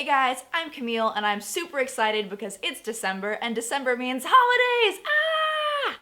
Hey guys, I'm Camille and I'm super excited because it's December and December means holidays! Ah!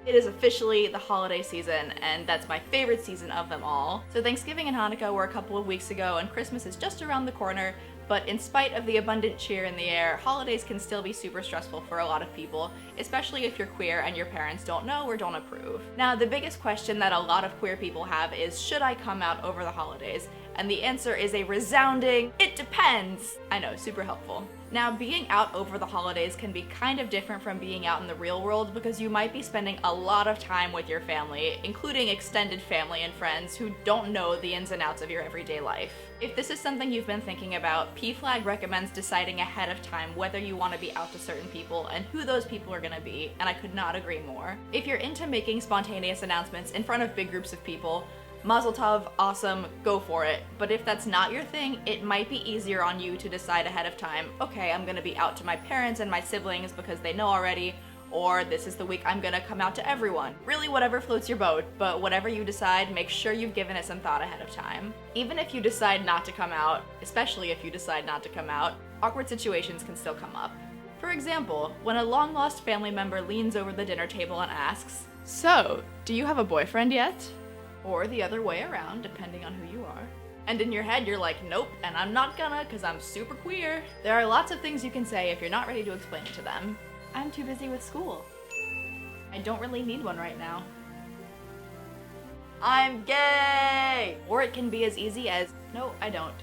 It is officially the holiday season and that's my favorite season of them all. So Thanksgiving and Hanukkah were a couple of weeks ago and Christmas is just around the corner, but in spite of the abundant cheer in the air, holidays can still be super stressful for a lot of people, especially if you're queer and your parents don't know or don't approve. Now, the biggest question that a lot of queer people have is, should I come out over the holidays? And the answer is a resounding, it depends! I know, super helpful. Now, being out over the holidays can be kind of different from being out in the real world because you might be spending a lot of time with your family, including extended family and friends who don't know the ins and outs of your everyday life. If this is something you've been thinking about, PFLAG recommends deciding ahead of time whether you want to be out to certain people and who those people are going to be, and I could not agree more. If you're into making spontaneous announcements in front of big groups of people, Mazel tov, awesome, go for it. But if that's not your thing, it might be easier on you to decide ahead of time, okay, I'm gonna be out to my parents and my siblings because they know already, or this is the week I'm gonna come out to everyone. Really whatever floats your boat, but whatever you decide, make sure you've given it some thought ahead of time. Even if you decide not to come out, especially if you decide not to come out, awkward situations can still come up. For example, when a long-lost family member leans over the dinner table and asks, "So, do you have a boyfriend yet?" Or the other way around, depending on who you are. And in your head, you're like, nope, and I'm not gonna, cause I'm super queer. There are lots of things you can say if you're not ready to explain it to them. I'm too busy with school. I don't really need one right now. I'm gay! Or it can be as easy as, no, I don't.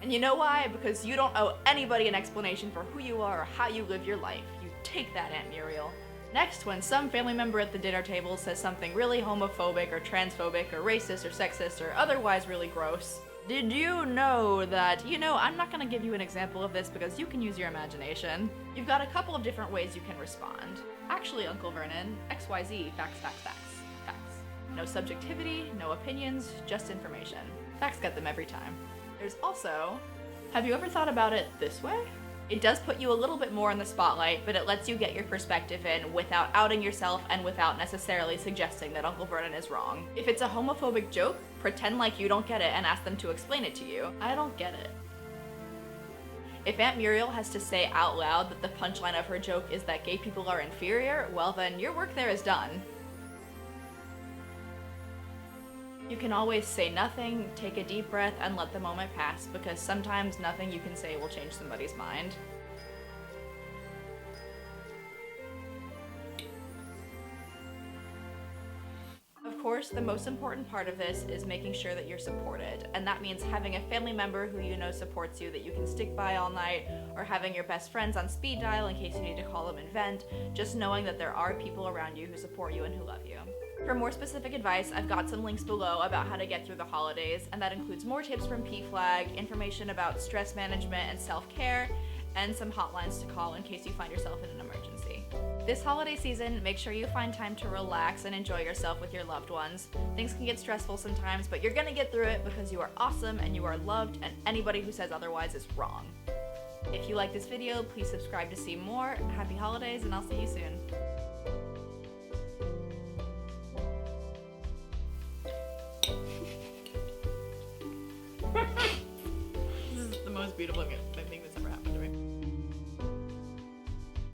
And you know why? Because you don't owe anybody an explanation for who you are or how you live your life. You take that, Aunt Muriel. Next, when some family member at the dinner table says something really homophobic or transphobic or racist or sexist or otherwise really gross, did you know that, I'm not gonna give you an example of this because you can use your imagination. You've got a couple of different ways you can respond. Actually, Uncle Vernon, XYZ, facts, facts, facts, facts. No subjectivity, no opinions, just information. Facts get them every time. There's also, have you ever thought about it this way? It does put you a little bit more in the spotlight, but it lets you get your perspective in without outing yourself and without necessarily suggesting that Uncle Vernon is wrong. If it's a homophobic joke, pretend like you don't get it and ask them to explain it to you. I don't get it. If Aunt Muriel has to say out loud that the punchline of her joke is that gay people are inferior, well then your work there is done. You can always say nothing, take a deep breath, and let the moment pass, because sometimes nothing you can say will change somebody's mind. Of course, the most important part of this is making sure that you're supported, and that means having a family member who you know supports you that you can stick by all night, or having your best friends on speed dial in case you need to call them and vent, just knowing that there are people around you who support you and who love you. For more specific advice, I've got some links below about how to get through the holidays, and that includes more tips from PFLAG, information about stress management and self-care, and some hotlines to call in case you find yourself in an emergency. This holiday season, make sure you find time to relax and enjoy yourself with your loved ones. Things can get stressful sometimes, but you're gonna get through it because you are awesome and you are loved, and anybody who says otherwise is wrong. If you like this video, please subscribe to see more. Happy holidays, and I'll see you soon.